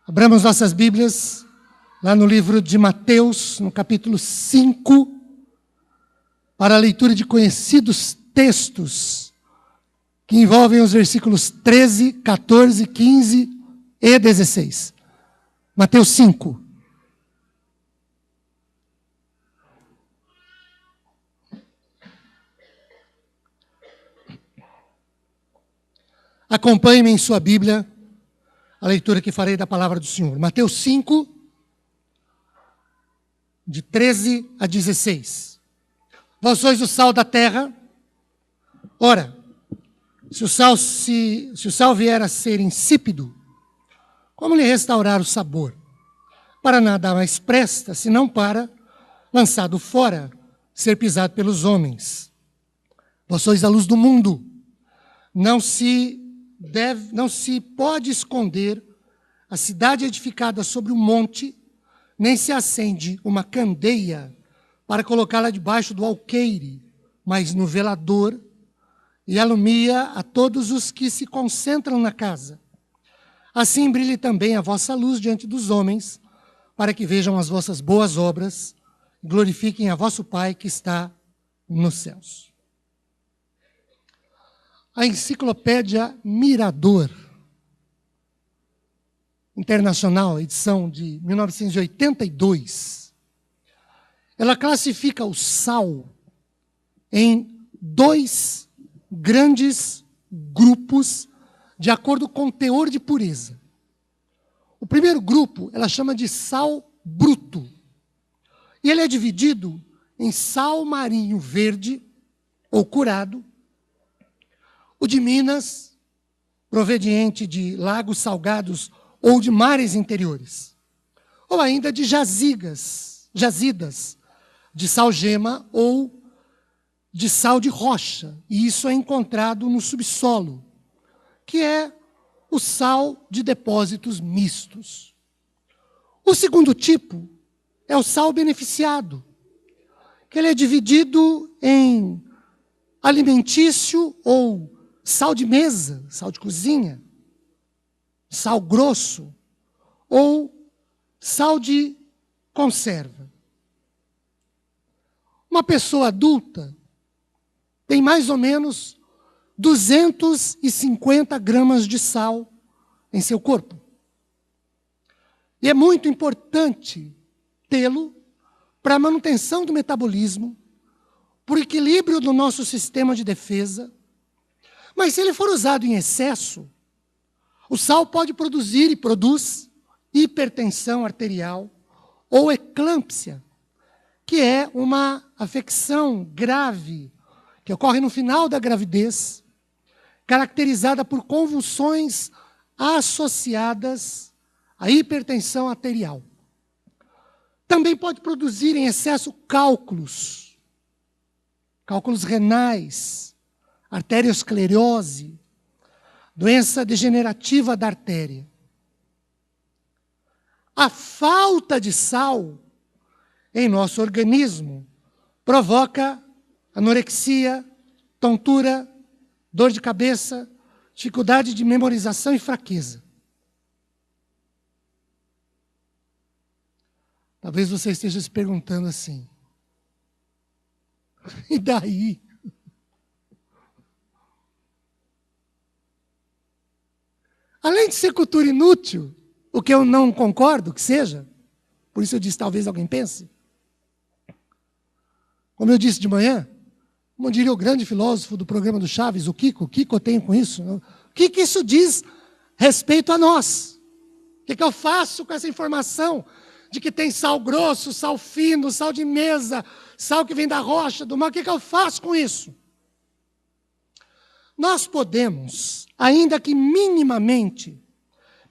Abramos nossas Bíblias lá no livro de Mateus, no capítulo 5, para a leitura de conhecidos textos que envolvem os versículos 13, 14, 15 e 16. Mateus 5. Acompanhe-me em sua Bíblia a leitura que farei da palavra do Senhor. Mateus 5, de 13 a 16. Vós sois o sal da terra. Ora, se o sal vier a ser insípido, como lhe restaurar o sabor? Para nada mais presta, senão para, lançado fora, ser pisado pelos homens. Vós sois a luz do mundo. Não se pode esconder a cidade edificada sobre um monte, nem se acende uma candeia para colocá-la debaixo do alqueire, mas no velador, e alumia a todos os que se concentram na casa. Assim brilhe também a vossa luz diante dos homens, para que vejam as vossas boas obras e glorifiquem a vosso Pai que está nos céus. A enciclopédia Mirador Internacional, edição de 1982, ela classifica o sal em dois grandes grupos de acordo com o teor de pureza. O primeiro grupo ela chama de sal bruto. E ele é dividido em sal marinho verde ou curado, o de Minas, proveniente de lagos salgados ou de mares interiores, ou ainda de jazidas, de sal gema ou de sal de rocha, e isso é encontrado no subsolo, que é o sal de depósitos mistos. O segundo tipo é o sal beneficiado, que ele é dividido em alimentício ou sal de mesa, sal de cozinha, sal grosso ou sal de conserva. Uma pessoa adulta tem mais ou menos 250 gramas de sal em seu corpo. E é muito importante tê-lo para a manutenção do metabolismo, para o equilíbrio do nosso sistema de defesa. Mas se ele for usado em excesso, o sal pode produzir e produz hipertensão arterial ou eclâmpsia, que é uma afecção grave que ocorre no final da gravidez, caracterizada por convulsões associadas à hipertensão arterial. Também pode produzir em excesso cálculos renais, arteriosclerose, doença degenerativa da artéria. A falta de sal em nosso organismo provoca anorexia, tontura, dor de cabeça, dificuldade de memorização e fraqueza. Talvez você esteja se perguntando assim, e daí? Além de ser cultura inútil, o que eu não concordo que seja, por isso eu disse, talvez alguém pense. Como eu disse de manhã, como diria o grande filósofo do programa do Chaves, o Kiko eu tenho com isso? O que isso diz respeito a nós? O que eu faço com essa informação de que tem sal grosso, sal fino, sal de mesa, sal que vem da rocha, do mar? O que eu faço com isso? Nós podemos, ainda que minimamente,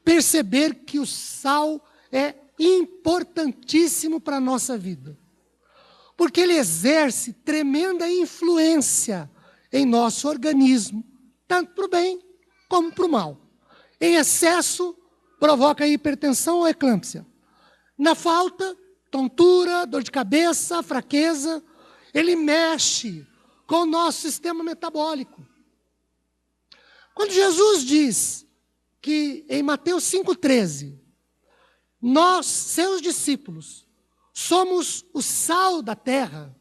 perceber que o sal é importantíssimo para a nossa vida. Porque ele exerce tremenda influência em nosso organismo, tanto para o bem como para o mal. Em excesso, provoca hipertensão ou eclâmpsia. Na falta, tontura, dor de cabeça, fraqueza. Ele mexe com o nosso sistema metabólico. Quando Jesus diz que em Mateus 5,13, nós, seus discípulos, somos o sal da terra,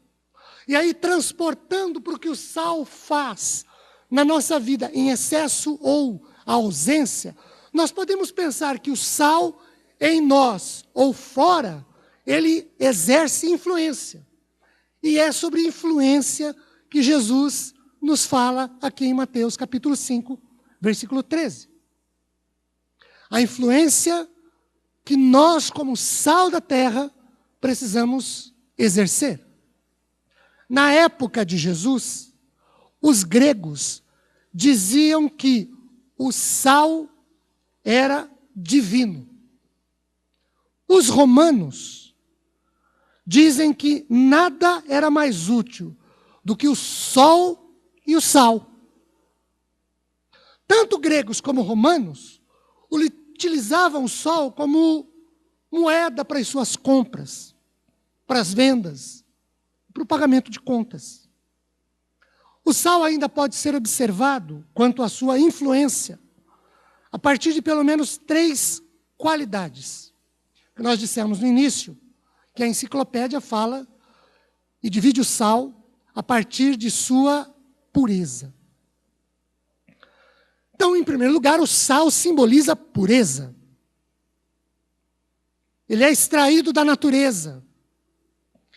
e aí transportando para o que o sal faz na nossa vida, em excesso ou ausência, nós podemos pensar que o sal em nós ou fora, ele exerce influência. E é sobre influência que Jesus nos fala aqui em Mateus capítulo 5, versículo 13. A influência que nós, como sal da terra, precisamos exercer. Na época de Jesus, os gregos diziam que o sal era divino. Os romanos dizem que nada era mais útil do que o sol e o sal. Tanto gregos como romanos utilizavam o sol como moeda para as suas compras, para as vendas, para o pagamento de contas. O sal ainda pode ser observado quanto à sua influência a partir de pelo menos 3 qualidades. Que nós dissemos no início, que a enciclopédia fala e divide o sal a partir de sua pureza. Então, em primeiro lugar, o sal simboliza pureza. Ele é extraído da natureza.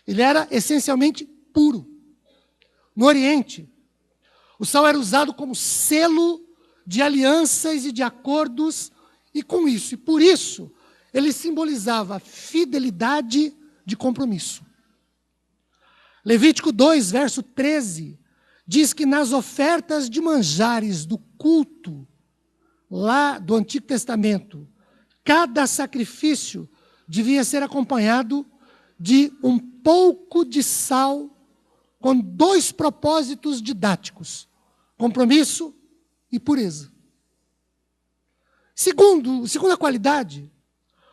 Ele era essencialmente puro. No Oriente, o sal era usado como selo de alianças e de acordos, e com isso, e por isso, ele simbolizava fidelidade de compromisso. Levítico 2, verso 13, diz que nas ofertas de manjares do culto, lá do Antigo Testamento, cada sacrifício devia ser acompanhado de um pouco de sal, com 2 propósitos didáticos: compromisso e pureza. Segunda qualidade,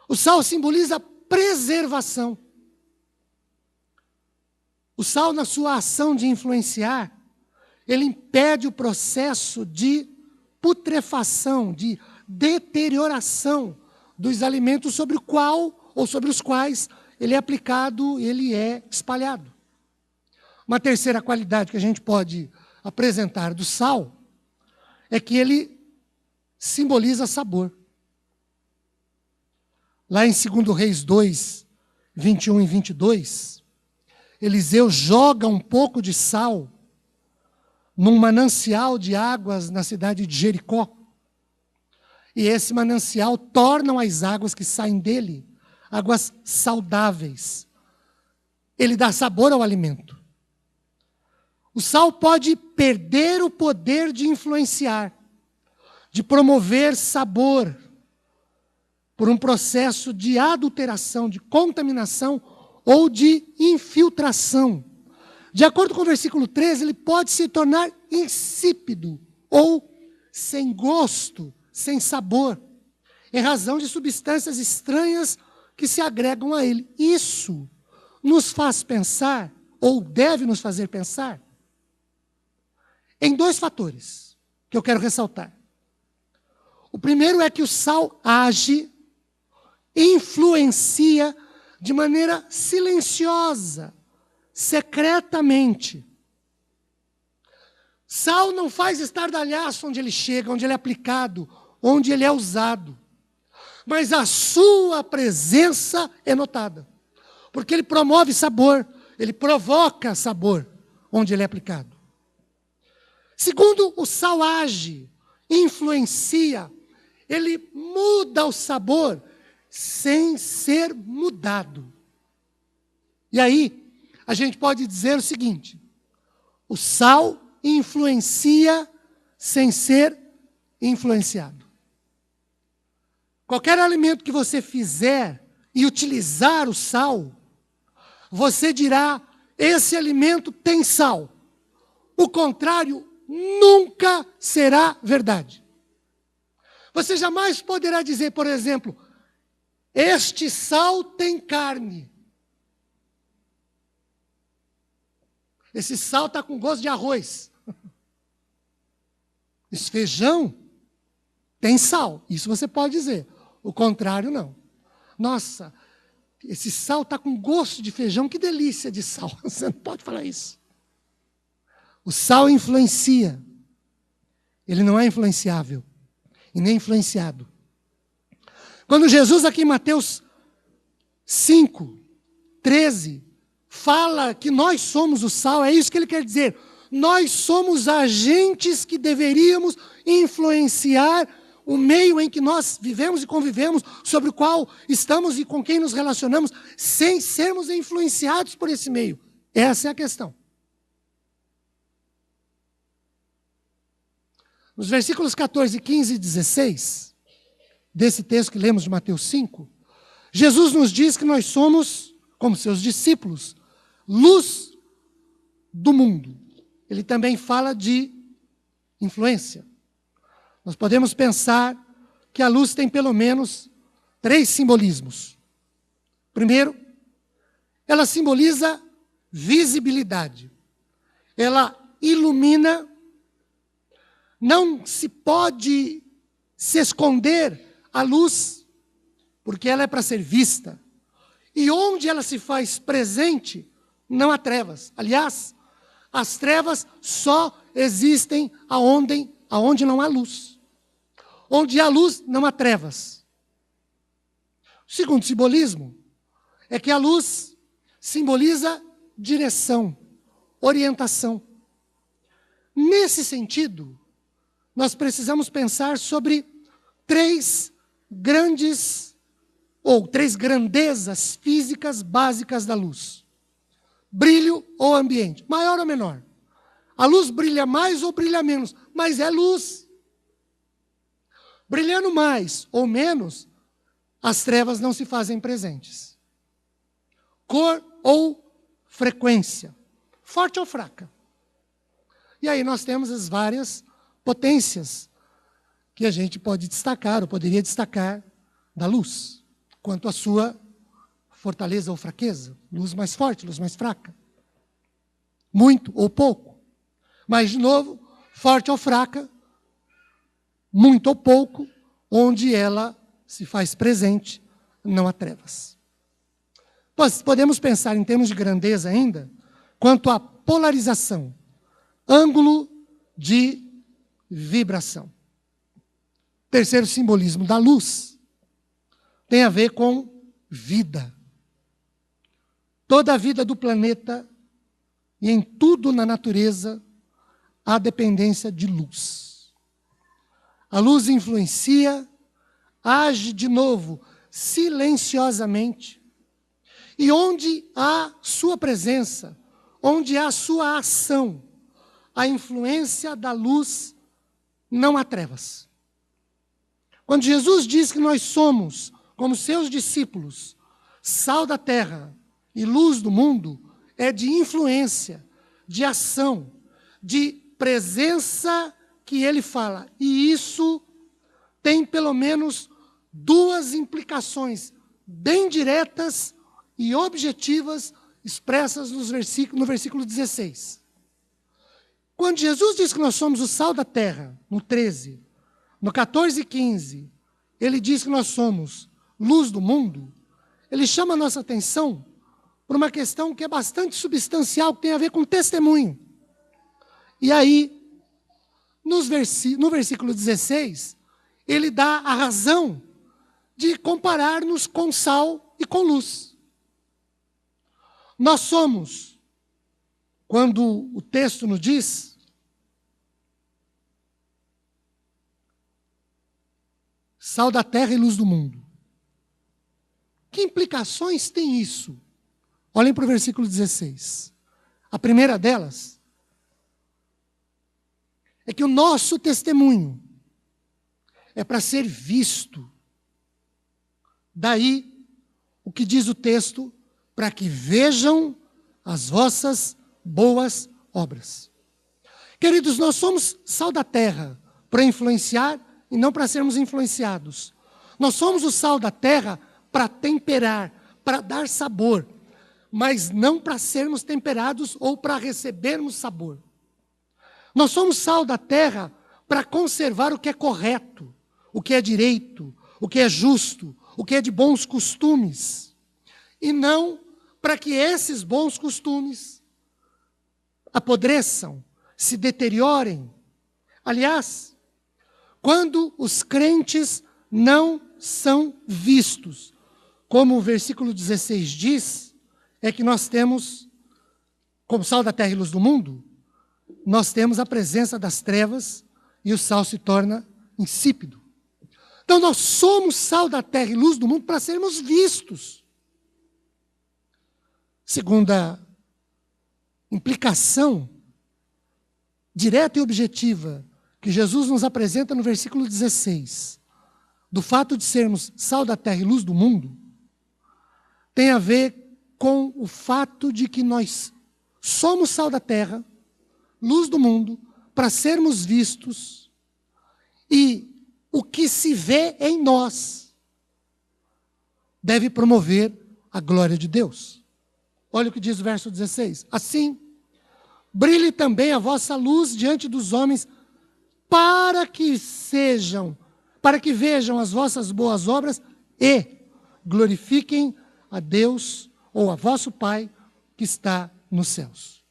o sal simboliza preservação. O sal, na sua ação de influenciar, ele impede o processo de putrefação, de deterioração dos alimentos sobre o qual ou sobre os quais ele é aplicado, ele é espalhado. Uma terceira qualidade que a gente pode apresentar do sal é que ele simboliza sabor. Lá em 2 Reis 2, 21 e 22, Eliseu joga um pouco de sal num manancial de águas na cidade de Jericó. E esse manancial torna as águas que saem dele águas saudáveis. Ele dá sabor ao alimento. O sal pode perder o poder de influenciar, de promover sabor, por um processo de adulteração, de contaminação ou de infiltração. De acordo com o versículo 13, ele pode se tornar insípido ou sem gosto, sem sabor, em razão de substâncias estranhas que se agregam a ele. Isso nos faz pensar, ou deve nos fazer pensar, em 2 fatores que eu quero ressaltar. O primeiro é que o sal age, influencia de maneira silenciosa, secretamente. Sal não faz estardalhaço onde ele chega, onde ele é aplicado, onde ele é usado. Mas a sua presença é notada. Porque ele promove sabor, ele provoca sabor onde ele é aplicado. Segundo, o sal age, influencia, ele muda o sabor sem ser mudado. E aí, a gente pode dizer o seguinte: o sal influencia sem ser influenciado. Qualquer alimento que você fizer e utilizar o sal, você dirá: esse alimento tem sal. O contrário nunca será verdade. Você jamais poderá dizer, por exemplo, este sal tem carne. Esse sal está com gosto de arroz. Esse feijão tem sal. Isso você pode dizer. O contrário, não. nossa, esse sal está com gosto de feijão, que delícia de sal. Você não pode falar isso. O sal influencia. Ele não é influenciável e nem influenciado. Quando Jesus aqui em Mateus 5, 13, fala que nós somos o sal, é isso que ele quer dizer. Nós somos agentes que deveríamos influenciar o meio em que nós vivemos e convivemos, sobre o qual estamos e com quem nos relacionamos, sem sermos influenciados por esse meio. Essa é a questão. Nos versículos 14, 15 e 16, desse texto que lemos de Mateus 5, Jesus nos diz que nós somos, como seus discípulos, luz do mundo. Ele também fala de influência. Nós podemos pensar que a luz tem pelo menos 3 simbolismos. Primeiro, ela simboliza visibilidade. Ela ilumina. Não se pode se esconder a luz, porque ela é para ser vista. E onde ela se faz presente, não há trevas. Aliás, as trevas só existem aonde não há luz. Onde há luz, não há trevas. O segundo simbolismo é que a luz simboliza direção, orientação. Nesse sentido, nós precisamos pensar sobre 3 grandezas físicas básicas da luz. Brilho ou ambiente, maior ou menor. A luz brilha mais ou brilha menos, mas é luz. Brilhando mais ou menos, as trevas não se fazem presentes. Cor ou frequência, forte ou fraca. E aí nós temos as várias potências que a gente pode destacar, ou poderia destacar, da luz, quanto à sua fortaleza ou fraqueza. Luz mais forte, luz mais fraca. Muito ou pouco. Mas, de novo, forte ou fraca, muito ou pouco, onde ela se faz presente, não há trevas. Podemos pensar em termos de grandeza ainda, quanto à polarização, ângulo de vibração. Terceiro simbolismo da luz tem a ver com vida. Toda a vida do planeta e em tudo na natureza há dependência de luz. A luz influencia, age de novo silenciosamente. E onde há sua presença, onde há sua ação, a influência da luz, não há trevas. Quando Jesus diz que nós somos, como seus discípulos, sal da terra e luz do mundo, é de influência, de ação, de presença que ele fala. E isso tem pelo menos 2 implicações bem diretas e objetivas expressas no versículo 16. Quando Jesus diz que nós somos o sal da terra, no 13, no 14 e 15, ele diz que nós somos luz do mundo, ele chama a nossa atenção por uma questão que é bastante substancial, que tem a ver com testemunho. E aí, no versículo 16, ele dá a razão de comparar-nos com sal e com luz. Nós somos, quando o texto nos diz, sal da terra e luz do mundo. Que implicações tem isso? Olhem para o versículo 16. A primeira delas é que o nosso testemunho é para ser visto. Daí, o que diz o texto, para que vejam as vossas boas obras. Queridos, nós somos sal da terra para influenciar e não para sermos influenciados. Nós somos o sal da terra para temperar, para dar sabor, mas não para sermos temperados ou para recebermos sabor. Nós somos sal da terra para conservar o que é correto, o que é direito, o que é justo, o que é de bons costumes, e não para que esses bons costumes apodreçam, se deteriorem. Aliás, quando os crentes não são vistos, como o versículo 16 diz, é que nós temos, como sal da terra e luz do mundo, nós temos a presença das trevas e o sal se torna insípido. Então nós somos sal da terra e luz do mundo para sermos vistos. Segunda implicação direta e objetiva que Jesus nos apresenta no versículo 16, do fato de sermos sal da terra e luz do mundo, tem a ver com o fato de que nós somos sal da terra, luz do mundo, para sermos vistos, e o que se vê em nós deve promover a glória de Deus. Olha o que diz o verso 16. Assim, brilhe também a vossa luz diante dos homens, para que vejam as vossas boas obras e glorifiquem a Deus ou a vosso Pai que está nos céus.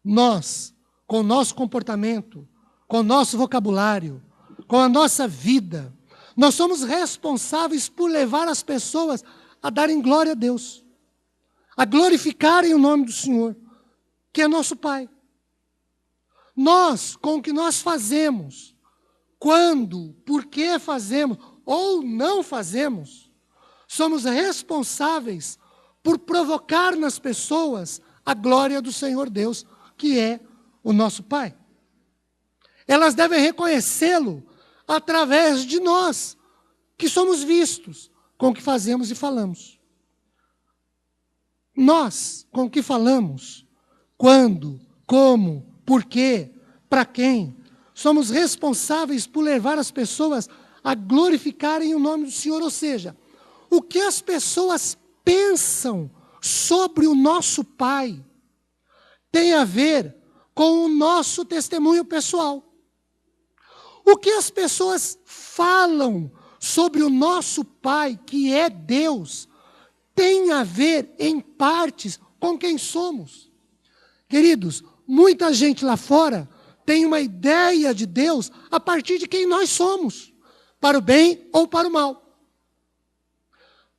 Nós, com o nosso comportamento, com o nosso vocabulário, com a nossa vida, nós somos responsáveis por levar as pessoas a darem glória a Deus, a glorificarem o nome do Senhor, que é nosso Pai. Nós, com o que nós fazemos, quando, por que fazemos ou não fazemos, somos responsáveis por provocar nas pessoas a glória do Senhor Deus, que é o nosso Pai. Elas devem reconhecê-lo através de nós, que somos vistos com o que fazemos e falamos. Nós, com o que falamos, quando, como, por quê, para quem, somos responsáveis por levar as pessoas a glorificarem o nome do Senhor, ou seja, o que as pessoas pensam sobre o nosso Pai tem a ver com o nosso testemunho pessoal. O que as pessoas falam sobre o nosso Pai, que é Deus, tem a ver, em partes, com quem somos. Queridos, muita gente lá fora tem uma ideia de Deus a partir de quem nós somos, para o bem ou para o mal.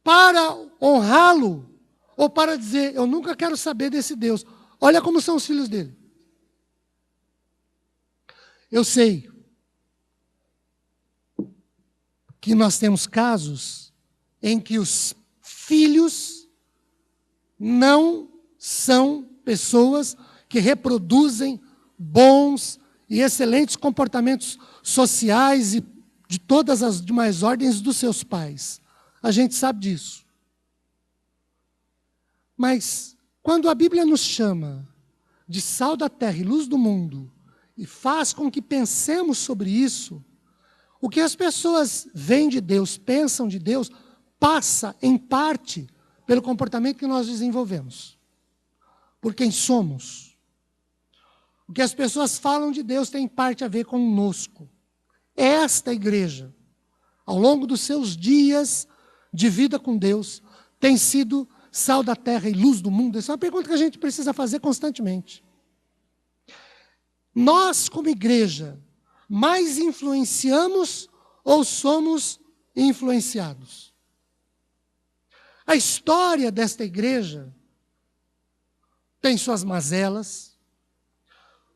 Para honrá-lo, ou para dizer, eu nunca quero saber desse Deus. Olha como são os filhos dele. Eu sei que nós temos casos em que os filhos não são pessoas que reproduzem bons e excelentes comportamentos sociais e de todas as demais ordens dos seus pais. A gente sabe disso. Mas, quando a Bíblia nos chama de sal da terra e luz do mundo, e faz com que pensemos sobre isso, o que as pessoas veem de Deus, pensam de Deus, passa, em parte, pelo comportamento que nós desenvolvemos. Por quem somos. O que as pessoas falam de Deus tem, em parte, a ver conosco. Esta igreja, ao longo dos seus dias de vida com Deus, tem sido sal da terra e luz do mundo? Essa é uma pergunta que a gente precisa fazer constantemente. Nós, como igreja, mais influenciamos ou somos influenciados? A história desta igreja tem suas mazelas,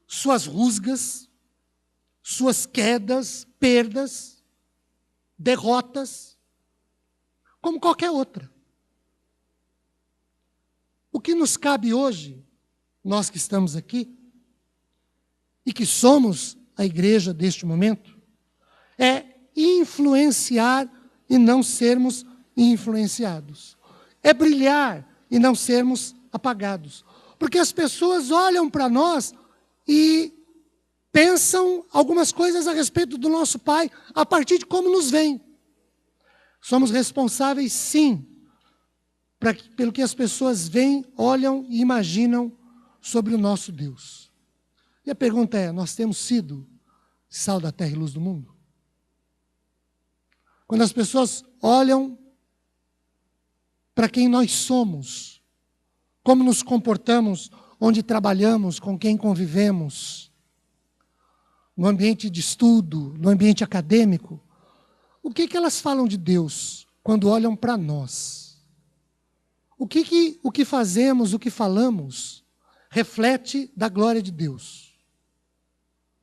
suas rusgas, suas quedas, perdas, derrotas, como qualquer outra. O que nos cabe hoje, nós que estamos aqui, e que somos a igreja deste momento, é influenciar e não sermos influenciados. É brilhar e não sermos apagados. Porque as pessoas olham para nós e pensam algumas coisas a respeito do nosso Pai a partir de como nos veem. Somos responsáveis, sim, pelo que as pessoas veem, olham e imaginam sobre o nosso Deus. E a pergunta é, nós temos sido sal da terra e luz do mundo? Quando as pessoas olham para quem nós somos, como nos comportamos, onde trabalhamos, com quem convivemos, no ambiente de estudo, no ambiente acadêmico. O que elas falam de Deus quando olham para nós? O que fazemos, o que falamos, reflete da glória de Deus?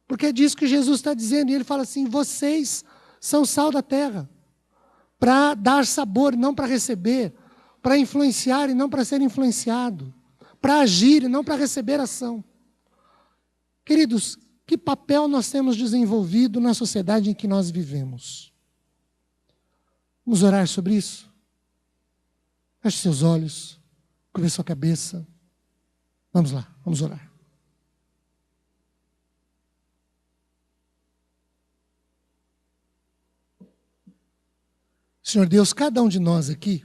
Porque é disso que Jesus está dizendo, e Ele fala assim: vocês são sal da terra, para dar sabor, não para receber, para influenciar e não para ser influenciado, para agir e não para receber ação. Queridos, que papel nós temos desenvolvido na sociedade em que nós vivemos? Vamos orar sobre isso? Feche seus olhos, curve sua cabeça. Vamos lá, vamos orar. Senhor Deus, cada um de nós aqui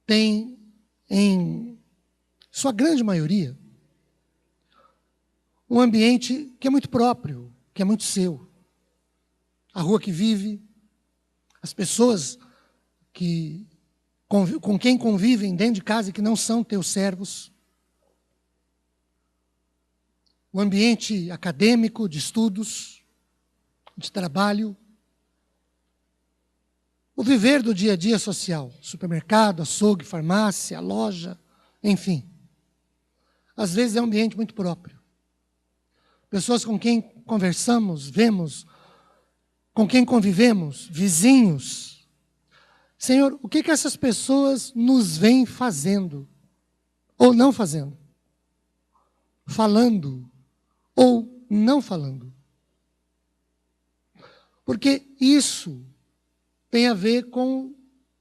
tem, em sua grande maioria, um ambiente que é muito próprio, que é muito seu. A rua que vive, as pessoas com quem convivem dentro de casa e que não são teus servos, o ambiente acadêmico, de estudos, de trabalho, o viver do dia a dia social, supermercado, açougue, farmácia, loja, enfim. Às vezes é um ambiente muito próprio. Pessoas com quem conversamos, vemos, com quem convivemos, vizinhos. Senhor, o que essas pessoas nos vêm fazendo? Ou não fazendo? Falando ou não falando? Porque isso tem a ver com,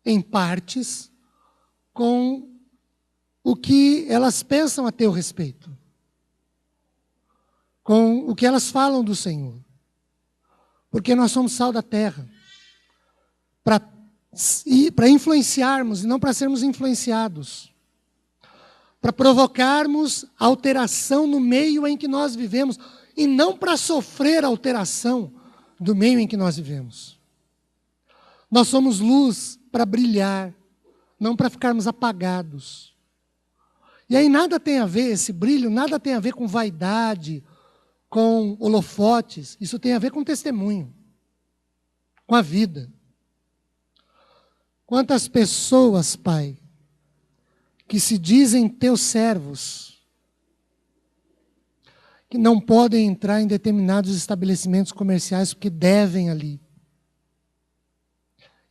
em partes, com o que elas pensam a teu respeito, com o que elas falam do Senhor. Porque nós somos sal da terra, para influenciarmos e não para sermos influenciados, para provocarmos alteração no meio em que nós vivemos, e não para sofrer alteração do meio em que nós vivemos. Nós somos luz para brilhar, não para ficarmos apagados. E aí nada tem a ver, esse brilho, nada tem a ver com vaidade, com holofotes. Isso tem a ver com testemunho, com a vida. Quantas pessoas, Pai, que se dizem teus servos, que não podem entrar em determinados estabelecimentos comerciais porque devem ali.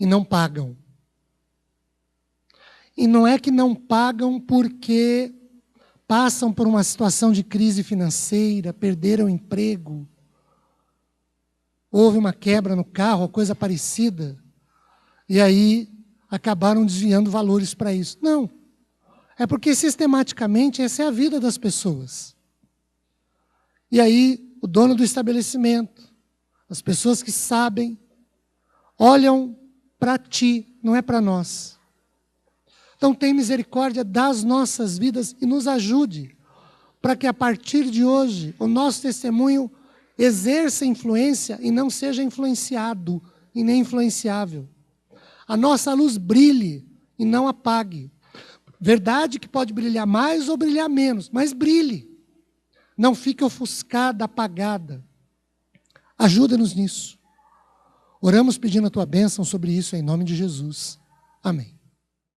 E não pagam. E não é que não pagam porque passam por uma situação de crise financeira, perderam o emprego, houve uma quebra no carro, coisa parecida, e aí acabaram desviando valores para isso. Não. É porque sistematicamente essa é a vida das pessoas. E aí o dono do estabelecimento, as pessoas que sabem, olham para ti, não é para nós. Então tem misericórdia das nossas vidas e nos ajude, para que a partir de hoje o nosso testemunho exerça influência e não seja influenciado e nem influenciável. A nossa luz brilhe e não apague. Verdade que pode brilhar mais ou brilhar menos, mas brilhe. Não fique ofuscada, apagada. Ajuda-nos nisso. Oramos pedindo a tua bênção sobre isso em nome de Jesus. Amém.